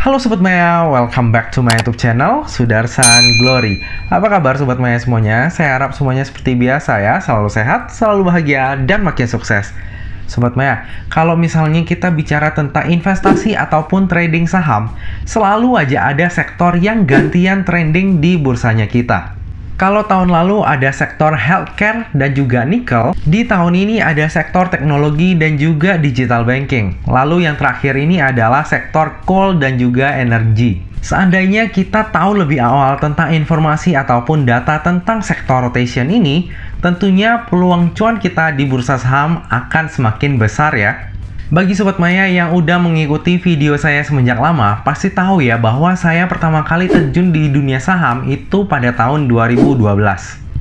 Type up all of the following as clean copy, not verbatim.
Halo Sobat Maya, welcome back to my YouTube channel, Sudarsan Glory. Apa kabar Sobat Maya semuanya? Saya harap semuanya seperti biasa ya, selalu sehat, selalu bahagia, dan makin sukses. Sobat Maya, kalau misalnya kita bicara tentang investasi ataupun trading saham, selalu aja ada sektor yang gantian trending di bursanya kita. Kalau tahun lalu ada sektor healthcare dan juga nikel, di tahun ini ada sektor teknologi dan juga digital banking. Lalu yang terakhir ini adalah sektor coal dan juga energi. Seandainya kita tahu lebih awal tentang informasi ataupun data tentang sektor rotation ini, tentunya peluang cuan kita di bursa saham akan semakin besar ya. Bagi Sobat Maya yang udah mengikuti video saya semenjak lama, pasti tahu ya bahwa saya pertama kali terjun di dunia saham itu pada tahun 2012.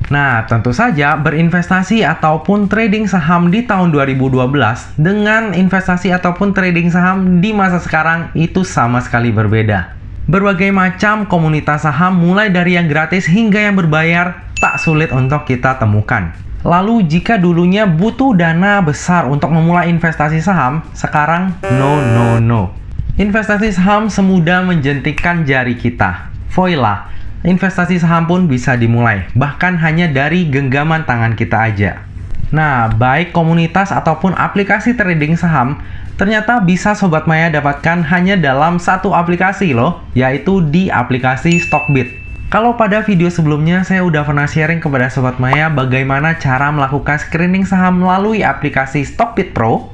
Nah, tentu saja berinvestasi ataupun trading saham di tahun 2012 dengan investasi ataupun trading saham di masa sekarang itu sama sekali berbeda. Berbagai macam komunitas saham mulai dari yang gratis hingga yang berbayar tak sulit untuk kita temukan. Lalu jika dulunya butuh dana besar untuk memulai investasi saham, sekarang no. Investasi saham semudah menjentikan jari kita. Voila, investasi saham pun bisa dimulai, bahkan hanya dari genggaman tangan kita aja. Nah, baik komunitas ataupun aplikasi trading saham, ternyata bisa Sobat Maya dapatkan hanya dalam satu aplikasi loh, yaitu di aplikasi Stockbit. Kalau pada video sebelumnya saya udah pernah sharing kepada Sobat Maya bagaimana cara melakukan screening saham melalui aplikasi Stockbit Pro,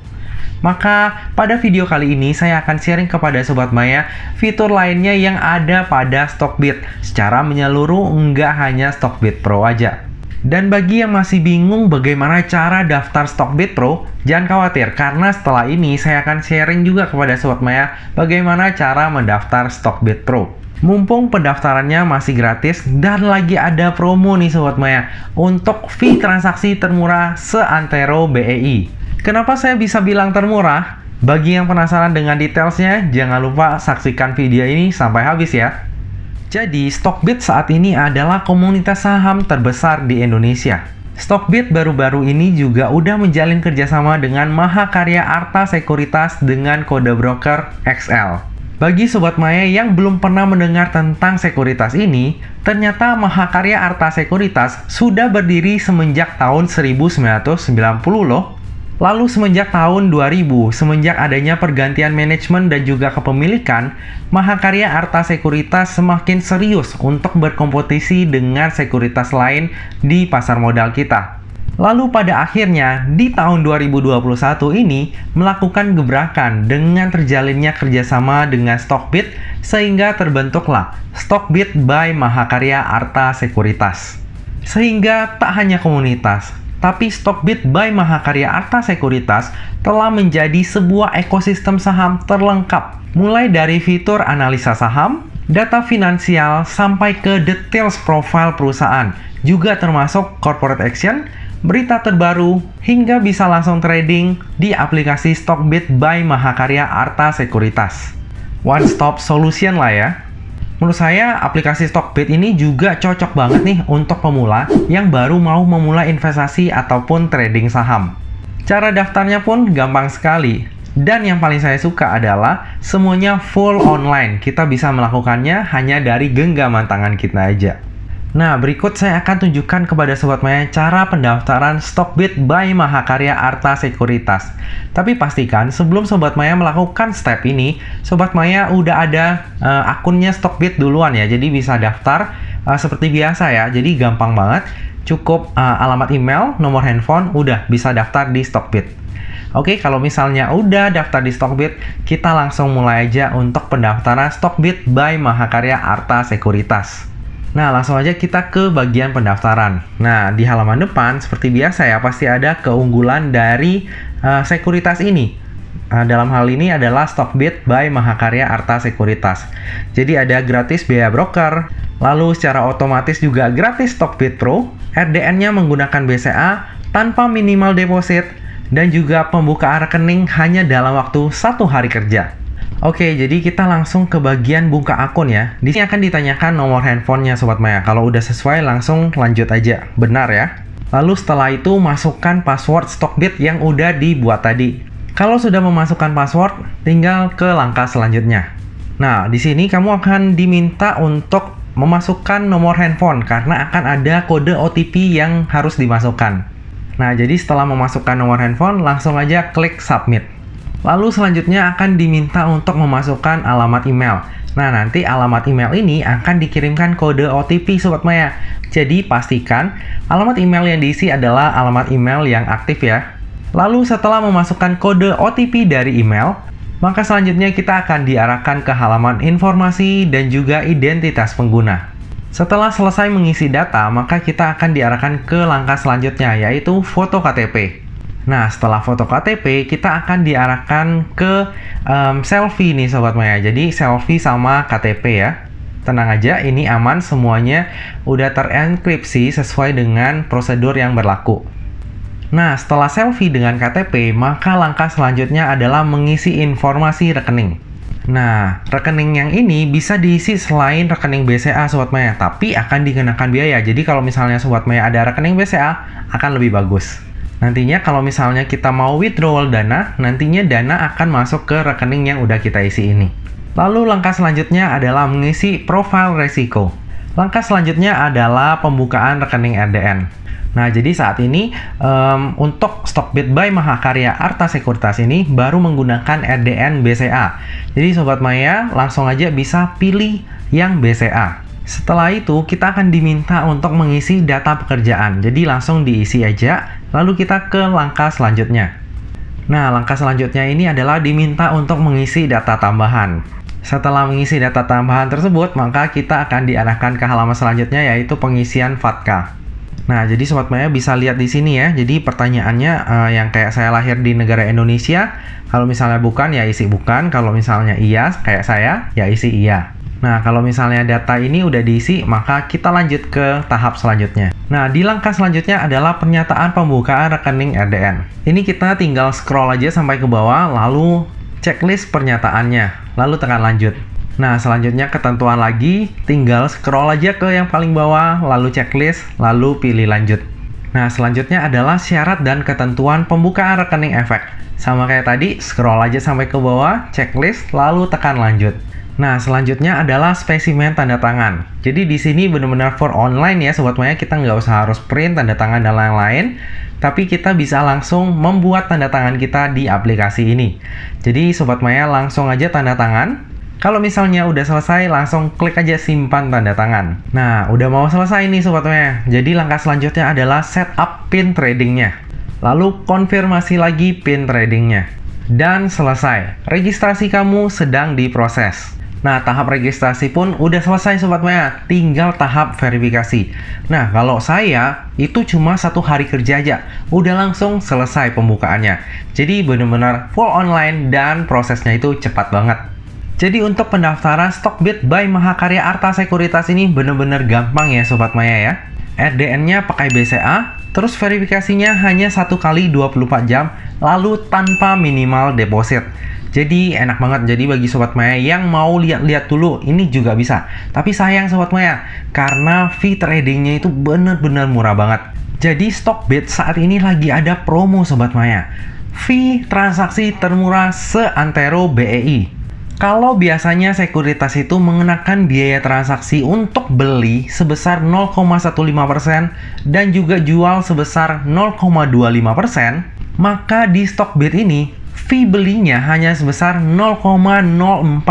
maka pada video kali ini saya akan sharing kepada Sobat Maya fitur lainnya yang ada pada Stockbit secara menyeluruh, enggak hanya Stockbit Pro aja. Dan bagi yang masih bingung bagaimana cara daftar Stockbit Pro, jangan khawatir karena setelah ini saya akan sharing juga kepada Sobat Maya bagaimana cara mendaftar Stockbit Pro. Mumpung pendaftarannya masih gratis dan lagi ada promo nih Sobat Maya untuk fee transaksi termurah seantero BEI. Kenapa saya bisa bilang termurah? Bagi yang penasaran dengan detailsnya, jangan lupa saksikan video ini sampai habis ya. Jadi, Stockbit saat ini adalah komunitas saham terbesar di Indonesia. Stockbit baru-baru ini juga udah menjalin kerjasama dengan Mahakarya Arta Sekuritas dengan kode broker XL. Bagi Sobat Maya yang belum pernah mendengar tentang sekuritas ini, ternyata Mahakarya Arta Sekuritas sudah berdiri semenjak tahun 1990 loh. Lalu semenjak tahun 2000, semenjak adanya pergantian manajemen dan juga kepemilikan, Mahakarya Arta Sekuritas semakin serius untuk berkompetisi dengan sekuritas lain di pasar modal kita. Lalu pada akhirnya di tahun 2021 ini melakukan gebrakan dengan terjalinnya kerjasama dengan Stockbit sehingga terbentuklah Stockbit by Mahakarya Arta Sekuritas. Sehingga tak hanya komunitas, tapi Stockbit by Mahakarya Arta Sekuritas telah menjadi sebuah ekosistem saham terlengkap, mulai dari fitur analisa saham, data finansial, sampai ke details profile perusahaan, juga termasuk corporate action, berita terbaru, hingga bisa langsung trading di aplikasi Stockbit by Mahakarya Arta Sekuritas. One stop solution lah ya. Menurut saya aplikasi Stockbit ini juga cocok banget nih untuk pemula yang baru mau memulai investasi ataupun trading saham. Cara daftarnya pun gampang sekali. Dan yang paling saya suka adalah semuanya full online. Kita bisa melakukannya hanya dari genggaman tangan kita aja. Nah, berikut saya akan tunjukkan kepada Sobat Maya cara pendaftaran Stockbit by Mahakarya Arta Sekuritas. Tapi pastikan sebelum Sobat Maya melakukan step ini, Sobat Maya udah ada akunnya Stockbit duluan ya. Jadi bisa daftar seperti biasa ya. Jadi gampang banget. Cukup alamat email, nomor handphone, udah bisa daftar di Stockbit. Oke, kalau misalnya udah daftar di Stockbit, kita langsung mulai aja untuk pendaftaran Stockbit by Mahakarya Arta Sekuritas. Nah, langsung aja kita ke bagian pendaftaran. Nah, di halaman depan seperti biasa ya, pasti ada keunggulan dari sekuritas ini. Dalam hal ini adalah Stockbit by Mahakarya Arta Sekuritas. Jadi ada gratis biaya broker, lalu secara otomatis juga gratis Stockbit Pro, RDN-nya menggunakan BCA tanpa minimal deposit, dan juga pembukaan rekening hanya dalam waktu 1 hari kerja. Oke, jadi kita langsung ke bagian buka akun ya. Di sini akan ditanyakan nomor handphonenya Sobat Maya. Kalau udah sesuai langsung lanjut aja. Benar ya. Lalu setelah itu masukkan password Stockbit yang udah dibuat tadi. Kalau sudah memasukkan password, tinggal ke langkah selanjutnya. Nah, di sini kamu akan diminta untuk memasukkan nomor handphone karena akan ada kode OTP yang harus dimasukkan. Nah, jadi setelah memasukkan nomor handphone, langsung aja klik submit. Lalu selanjutnya akan diminta untuk memasukkan alamat email. Nah, nanti alamat email ini akan dikirimkan kode OTP Sobat Maya. Jadi pastikan alamat email yang diisi adalah alamat email yang aktif ya. Lalu setelah memasukkan kode OTP dari email, maka selanjutnya kita akan diarahkan ke halaman informasi dan juga identitas pengguna. Setelah selesai mengisi data, maka kita akan diarahkan ke langkah selanjutnya, yaitu foto KTP. Nah, setelah foto KTP, kita akan diarahkan ke selfie nih Sobat Maya. Jadi selfie sama KTP ya. Tenang aja, ini aman, semuanya udah terenkripsi sesuai dengan prosedur yang berlaku. Nah, setelah selfie dengan KTP, maka langkah selanjutnya adalah mengisi informasi rekening. Nah, rekening yang ini bisa diisi selain rekening BCA Sobat Maya, tapi akan dikenakan biaya. Jadi kalau misalnya Sobat Maya ada rekening BCA, akan lebih bagus. Nantinya kalau misalnya kita mau withdrawal dana, nantinya dana akan masuk ke rekening yang udah kita isi ini. Lalu langkah selanjutnya adalah mengisi profil resiko. Langkah selanjutnya adalah pembukaan rekening RDN. Nah, jadi saat ini untuk Stockbit by Mahakarya Arta Sekuritas ini baru menggunakan RDN BCA. Jadi Sobat Maya langsung aja bisa pilih yang BCA. Setelah itu kita akan diminta untuk mengisi data pekerjaan. Jadi langsung diisi aja, lalu kita ke langkah selanjutnya. Nah, langkah selanjutnya ini adalah diminta untuk mengisi data tambahan. Setelah mengisi data tambahan tersebut, maka kita akan diarahkan ke halaman selanjutnya yaitu pengisian FATKA. Nah, jadi Sobat Maya bisa lihat di sini ya. Jadi pertanyaannya yang kayak saya lahir di negara Indonesia, kalau misalnya bukan ya isi bukan, kalau misalnya iya kayak saya ya isi iya. Nah, kalau misalnya data ini udah diisi, maka kita lanjut ke tahap selanjutnya. Nah, di langkah selanjutnya adalah pernyataan pembukaan rekening RDN. Ini kita tinggal scroll aja sampai ke bawah, lalu checklist pernyataannya, lalu tekan lanjut. Nah, selanjutnya ketentuan lagi, tinggal scroll aja ke yang paling bawah, lalu checklist, lalu pilih lanjut. Nah, selanjutnya adalah syarat dan ketentuan pembukaan rekening efek. Sama kayak tadi, scroll aja sampai ke bawah, checklist, lalu tekan lanjut. Nah, selanjutnya adalah spesimen tanda tangan. Jadi di sini benar-benar for online ya Sobat Maya, kita nggak usah harus print tanda tangan dan lain-lain, tapi kita bisa langsung membuat tanda tangan kita di aplikasi ini. Jadi Sobat Maya langsung aja tanda tangan. Kalau misalnya udah selesai, langsung klik aja simpan tanda tangan. Nah, udah mau selesai nih Sobat Maya. Jadi langkah selanjutnya adalah setup pin tradingnya. Lalu konfirmasi lagi pin tradingnya. Dan selesai. Registrasi kamu sedang diproses. Nah, tahap registrasi pun udah selesai Sobat Maya. Tinggal tahap verifikasi. Nah, kalau saya, itu cuma 1 hari kerja aja. Udah langsung selesai pembukaannya. Jadi benar-benar full online dan prosesnya itu cepat banget. Jadi untuk pendaftaran Stockbit by Mahakarya Arta Sekuritas ini bener-bener gampang ya Sobat Maya ya. RDN-nya pakai BCA, terus verifikasinya hanya 1 kali 24 jam, lalu tanpa minimal deposit. Jadi enak banget, jadi bagi Sobat Maya yang mau lihat-lihat dulu, ini juga bisa. Tapi sayang Sobat Maya, karena fee tradingnya itu bener-bener murah banget. Jadi Stockbit saat ini lagi ada promo Sobat Maya. Fee transaksi termurah seantero BEI. Kalau biasanya sekuritas itu mengenakan biaya transaksi untuk beli sebesar 0,15% dan juga jual sebesar 0,25%, maka di Stockbit ini fee belinya hanya sebesar 0,043%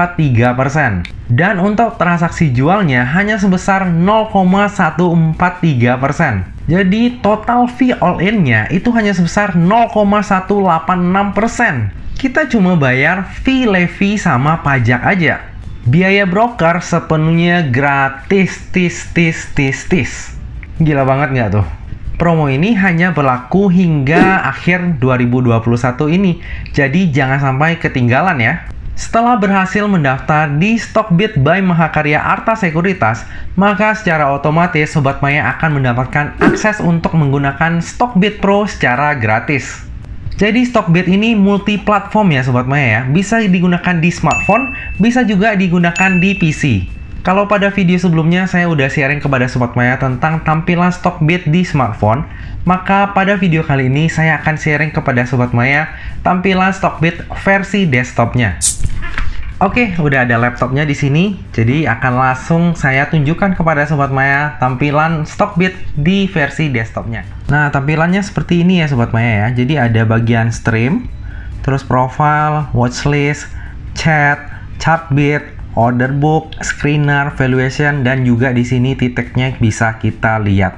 dan untuk transaksi jualnya hanya sebesar 0,143%. Jadi total fee all-in-nya itu hanya sebesar 0,186%. Kita cuma bayar fee levy sama pajak aja. Biaya broker sepenuhnya gratis, tis. Gila banget nggak tuh? Promo ini hanya berlaku hingga akhir 2021 ini. Jadi jangan sampai ketinggalan ya. Setelah berhasil mendaftar di Stockbit by Mahakarya Arta Sekuritas, maka secara otomatis Sobat Maya akan mendapatkan akses untuk menggunakan Stockbit Pro secara gratis. Jadi Stockbit ini multi platform ya Sobat Maya ya. Bisa digunakan di smartphone, bisa juga digunakan di PC. Kalau pada video sebelumnya saya udah sharing kepada Sobat Maya tentang tampilan Stockbit di smartphone, maka pada video kali ini saya akan sharing kepada Sobat Maya tampilan Stockbit versi desktopnya. Oke, udah ada laptopnya di sini. Jadi akan langsung saya tunjukkan kepada Sobat Maya tampilan Stockbit di versi desktopnya. Nah, tampilannya seperti ini ya Sobat Maya ya. Jadi ada bagian stream, terus profile, watchlist, chat, chartbit, order book, screener, valuation, dan juga di sini titiknya bisa kita lihat.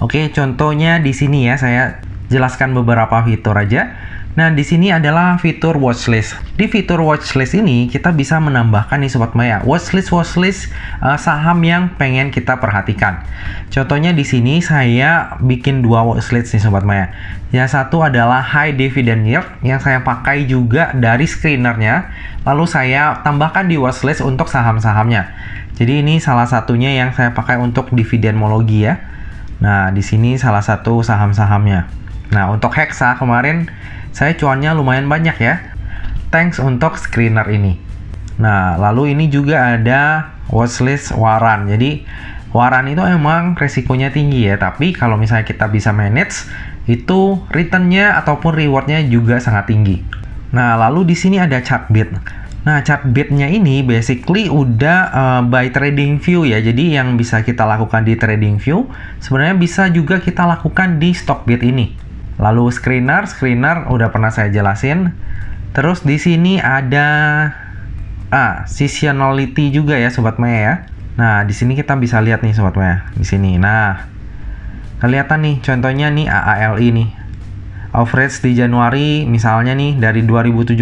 Oke, contohnya di sini ya saya jelaskan beberapa fitur aja. Nah, di sini adalah fitur watchlist. Di fitur watchlist ini kita bisa menambahkan nih Sobat Maya, watchlist saham yang pengen kita perhatikan. Contohnya di sini saya bikin dua watchlist nih Sobat Maya. Yang satu adalah high dividend yield yang saya pakai juga dari screenernya. Lalu saya tambahkan di watchlist untuk saham-sahamnya. Jadi ini salah satunya yang saya pakai untuk dividenmologi ya. Nah, di sini salah satu saham-sahamnya. Nah, untuk Hexa kemarin saya cuannya lumayan banyak ya. Thanks untuk screener ini. Nah, lalu ini juga ada watchlist waran. Jadi, waran itu emang resikonya tinggi ya. Tapi kalau misalnya kita bisa manage, itu returnnya ataupun rewardnya juga sangat tinggi. Nah, lalu di sini ada chartbit. Nah, chartbitnya ini basically udah by trading view ya. Jadi yang bisa kita lakukan di trading view sebenarnya bisa juga kita lakukan di Stockbit ini. Lalu screener udah pernah saya jelasin. Terus di sini ada seasonality juga ya Sobat Maya ya. Nah, di sini kita bisa lihat nih Sobat Maya di sini. Nah, kelihatan nih contohnya nih AALI nih. Average di Januari misalnya nih dari 2017,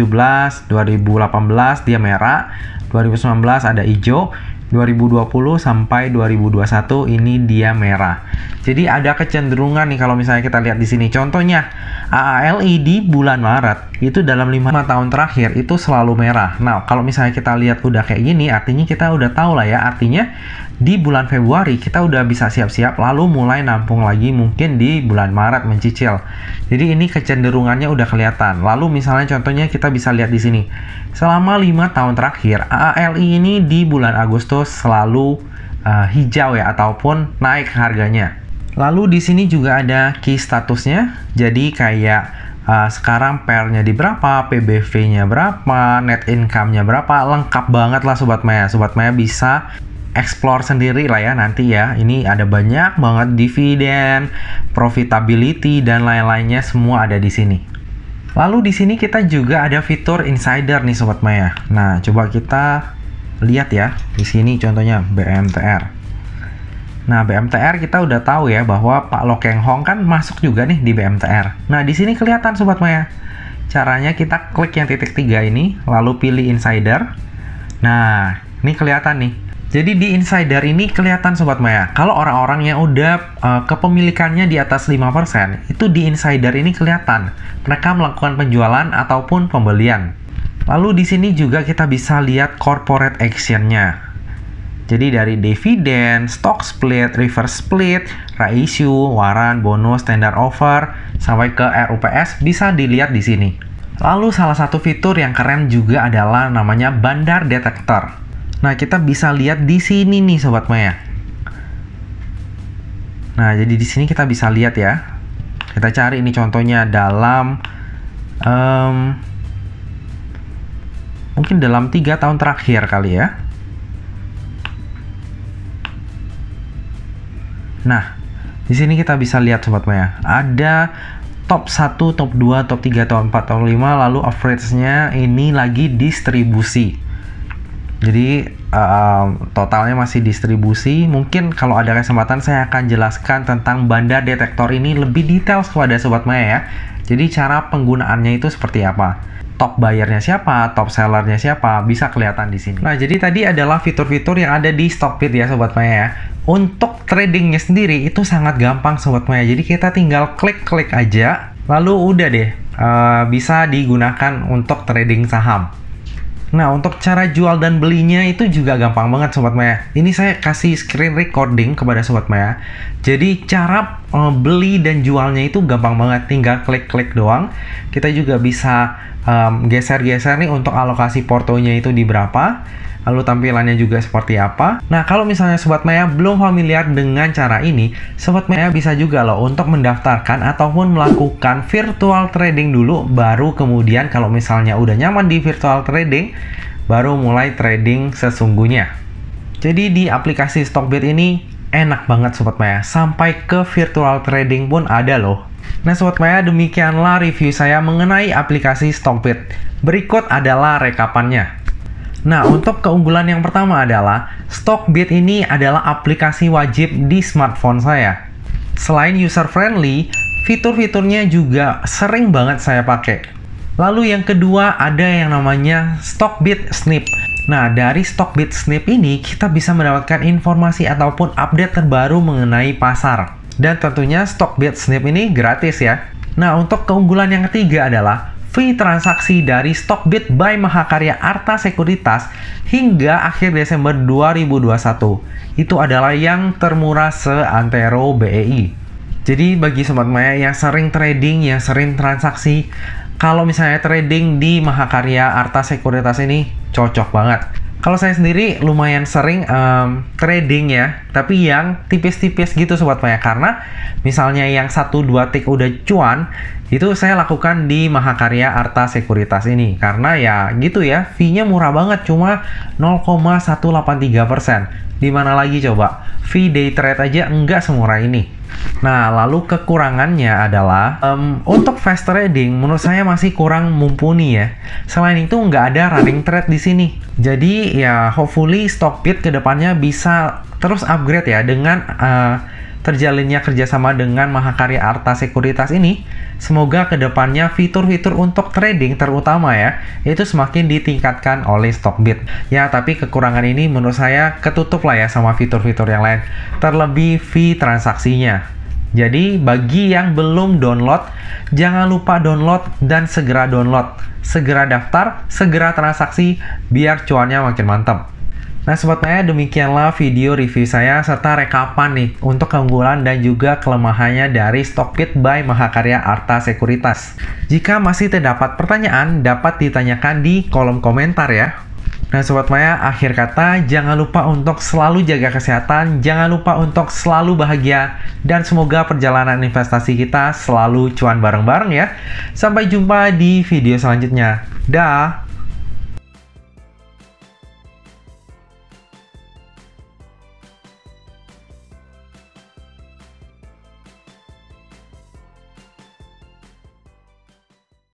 2018 dia merah, 2019 ada hijau, 2020 sampai 2021 ini dia merah. Jadi ada kecenderungan nih kalau misalnya kita lihat di sini. Contohnya AALI di bulan Maret itu dalam 5 tahun terakhir itu selalu merah. Nah, kalau misalnya kita lihat udah kayak gini, artinya kita udah tahu lah ya. Artinya di bulan Februari kita udah bisa siap-siap lalu mulai nampung lagi mungkin di bulan Maret mencicil. Jadi ini kecenderungannya udah kelihatan. Lalu misalnya contohnya kita bisa lihat di sini. Selama 5 tahun terakhir AALI ini di bulan Agustus selalu hijau ya ataupun naik harganya. Lalu di sini juga ada key statusnya. Jadi kayak sekarang PER-nya di berapa, PBV-nya berapa, net income-nya berapa, lengkap banget lah Sobat Maya. Sobat Maya bisa explore sendiri lah ya nanti ya. Ini ada banyak banget dividen, profitability dan lain-lainnya semua ada di sini. Lalu di sini kita juga ada fitur insider nih Sobat Maya. Nah, coba kita lihat ya. Di sini contohnya BMTR. Nah, BMTR kita udah tahu ya bahwa Pak Lo Keng Hong kan masuk juga nih di BMTR. Nah, di sini kelihatan Sobat Maya. Caranya kita klik yang titik 3 ini, lalu pilih insider. Nah, ini kelihatan nih. Jadi di insider ini kelihatan Sobat Maya. Kalau orang-orang yang udah kepemilikannya di atas 5%, itu di insider ini kelihatan. Mereka melakukan penjualan ataupun pembelian. Lalu di sini juga kita bisa lihat corporate action-nya. Jadi dari dividen, stock split, reverse split, reissue, waran, bonus, tender offer, sampai ke RUPS bisa dilihat di sini. Lalu salah satu fitur yang keren juga adalah namanya Bandar Detector. Nah, kita bisa lihat di sini nih Sobat Maya. Nah, jadi di sini kita bisa lihat ya. Kita cari ini contohnya dalam mungkin dalam 3 tahun terakhir kali ya. Nah, di sini kita bisa lihat Sobat Maya, ada top 1, top 2, top 3, top 4, top 5, lalu average-nya ini lagi distribusi. Jadi totalnya masih distribusi. Mungkin kalau ada kesempatan saya akan jelaskan tentang Bandar Detektor ini lebih detail kepada Sobat Maya ya. Jadi cara penggunaannya itu seperti apa? Top buyernya siapa, top sellernya siapa, bisa kelihatan di sini. Nah, jadi tadi adalah fitur-fitur yang ada di Stockbit ya Sobat Maya ya. Untuk tradingnya sendiri itu sangat gampang Sobat Maya. Jadi kita tinggal klik-klik aja, lalu udah deh bisa digunakan untuk trading saham. Nah, untuk cara jual dan belinya itu juga gampang banget Sobat Maya. Ini saya kasih screen recording kepada Sobat Maya. Jadi cara beli dan jualnya itu gampang banget, tinggal klik-klik doang. Kita juga bisa geser-geser nih untuk alokasi portonya itu di berapa. Lalu tampilannya juga seperti apa. Nah, kalau misalnya Sobat Maya belum familiar dengan cara ini, Sobat Maya bisa juga loh untuk mendaftarkan ataupun melakukan virtual trading dulu, baru kemudian kalau misalnya udah nyaman di virtual trading, baru mulai trading sesungguhnya. Jadi di aplikasi Stockbit ini enak banget Sobat Maya, sampai ke virtual trading pun ada loh. Nah Sobat Maya, demikianlah review saya mengenai aplikasi Stockbit. Berikut adalah rekapannya. Nah, untuk keunggulan yang pertama adalah Stockbit ini adalah aplikasi wajib di smartphone saya. Selain user-friendly, fitur-fiturnya juga sering banget saya pakai. Lalu yang kedua ada yang namanya Stockbit Snip. Nah, dari Stockbit Snip ini kita bisa mendapatkan informasi ataupun update terbaru mengenai pasar. Dan tentunya Stockbit Snip ini gratis ya. Nah, untuk keunggulan yang ketiga adalah fee transaksi dari Stockbit by Mahakarya Arta Sekuritas hingga akhir Desember 2021. Itu adalah yang termurah seantero BEI. Jadi bagi Sobat Maya yang sering trading, yang sering transaksi, kalau misalnya trading di Mahakarya Arta Sekuritas ini cocok banget. Kalau saya sendiri lumayan sering trading ya, tapi yang tipis-tipis gitu Sobat Maya, karena misalnya yang 1-2 tik udah cuan, itu saya lakukan di Mahakarya Arta Sekuritas ini, karena ya gitu ya, fee-nya murah banget, cuma 0,183%. Dimana lagi coba, fee day trade aja enggak semurah ini. Nah, lalu kekurangannya adalah untuk fast trading menurut saya masih kurang mumpuni ya. Selain itu nggak ada running trade di sini. Jadi ya hopefully Stockbit kedepannya bisa terus upgrade ya dengan terjalinnya kerjasama dengan Mahakarya Arta Sekuritas ini. Semoga kedepannya fitur-fitur untuk trading terutama ya, itu semakin ditingkatkan oleh Stockbit. Ya, tapi kekurangan ini menurut saya ketutup lah ya sama fitur-fitur yang lain. Terlebih fee transaksinya. Jadi bagi yang belum download, jangan lupa download dan segera download. Segera daftar, segera transaksi, biar cuannya makin mantap. Nah Sobat Maya, demikianlah video review saya serta rekapan nih untuk keunggulan dan juga kelemahannya dari Stockbit by Mahakarya Arta Sekuritas. Jika masih terdapat pertanyaan, dapat ditanyakan di kolom komentar ya. Nah Sobat Maya, akhir kata jangan lupa untuk selalu jaga kesehatan, jangan lupa untuk selalu bahagia, dan semoga perjalanan investasi kita selalu cuan bareng-bareng ya. Sampai jumpa di video selanjutnya. Dah.